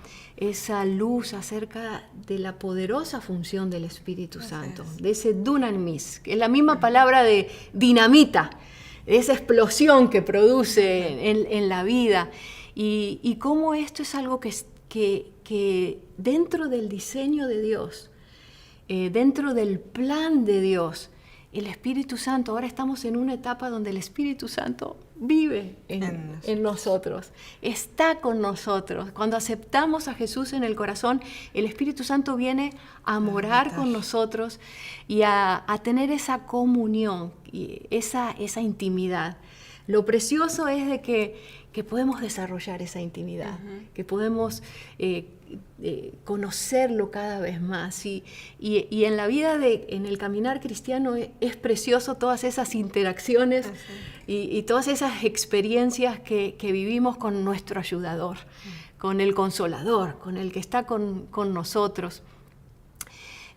luz acerca de la poderosa función del Espíritu Santo, de ese dunamis, que es la misma palabra de dinamita, esa explosión que produce en la vida, y cómo esto es algo que dentro del diseño de Dios, dentro del plan de Dios, el Espíritu Santo, ahora estamos en una etapa donde el Espíritu Santo vive en nosotros, está con nosotros. Cuando aceptamos a Jesús en el corazón, el Espíritu Santo viene a morar con nosotros y a tener esa comunión, y esa intimidad. Lo precioso es de que podemos desarrollar esa intimidad, que podemos conocerlo cada vez más. Y en la vida, en el caminar cristiano, es precioso todas esas interacciones y todas esas experiencias que vivimos con nuestro ayudador, con el consolador, con el que está con nosotros.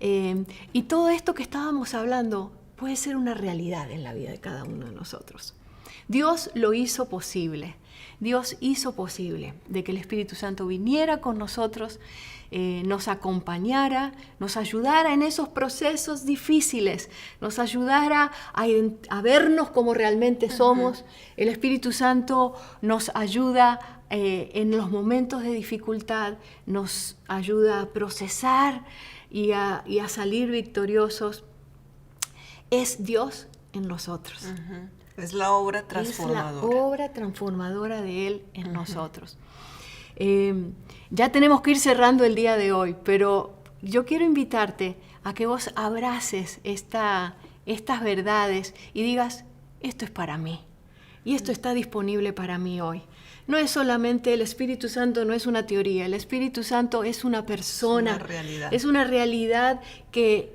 Y todo esto que estábamos hablando puede ser una realidad en la vida de cada uno de nosotros. Dios lo hizo posible. Dios hizo posible de que el Espíritu Santo viniera con nosotros nos acompañara, nos ayudara en esos procesos difíciles, nos ayudara a vernos como realmente somos. El Espíritu Santo nos ayuda en los momentos de dificultad, nos ayuda a procesar y a salir victoriosos. Es Dios en nosotros. Es la obra transformadora. Es la obra transformadora de Él en nosotros. Ya tenemos que ir cerrando el día de hoy, pero yo quiero invitarte a que vos abraces estas verdades y digas, esto es para mí y esto está disponible para mí hoy. No es solamente el Espíritu Santo, no es una teoría, el Espíritu Santo es una persona, es una realidad, es una realidad que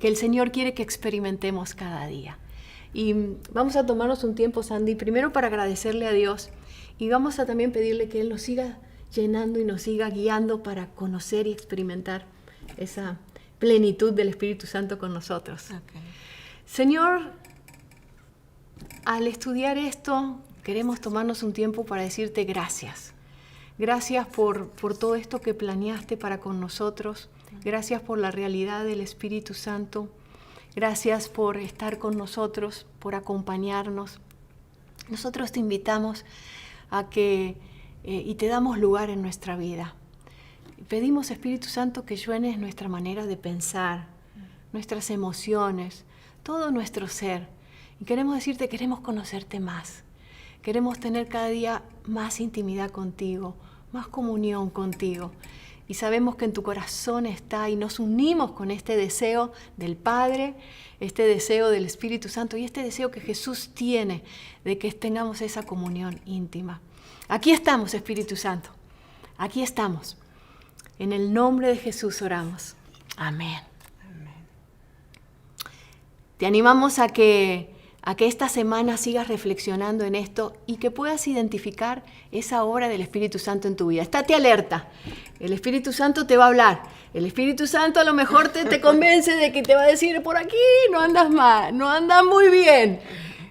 el Señor quiere que experimentemos cada día. Y vamos a tomarnos un tiempo, Sandy, primero para agradecerle a Dios. Y vamos a también pedirle que Él nos siga llenando y nos siga guiando para conocer y experimentar esa plenitud del Espíritu Santo con nosotros. Okay. Señor, al estudiar esto, queremos tomarnos un tiempo para decirte gracias. Gracias por todo esto que planeaste para con nosotros. Gracias por la realidad del Espíritu Santo. Gracias por estar con nosotros, por acompañarnos. Nosotros te invitamos a que, y te damos lugar en nuestra vida. Pedimos, Espíritu Santo, que llenes nuestra manera de pensar, nuestras emociones, todo nuestro ser. Y queremos decirte, queremos conocerte más. Queremos tener cada día más intimidad contigo, más comunión contigo. Y sabemos que en tu corazón está y nos unimos con este deseo del Padre, este deseo del Espíritu Santo y este deseo que Jesús tiene de que tengamos esa comunión íntima. Aquí estamos, Espíritu Santo. Aquí estamos. En el nombre de Jesús oramos. Amén. Amén. Te animamos a que esta semana sigas reflexionando en esto y que puedas identificar esa obra del Espíritu Santo en tu vida. Estate alerta. El Espíritu Santo te va a hablar. El Espíritu Santo a lo mejor te convence de que te va a decir, por aquí no andas mal, no andas muy bien.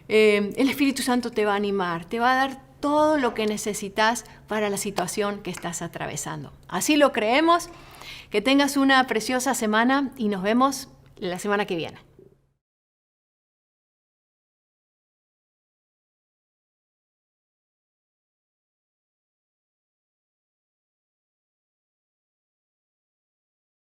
El Espíritu Santo te va a animar, te va a dar todo lo que necesitas para la situación que estás atravesando. Así lo creemos. Que tengas una preciosa semana y nos vemos la semana que viene.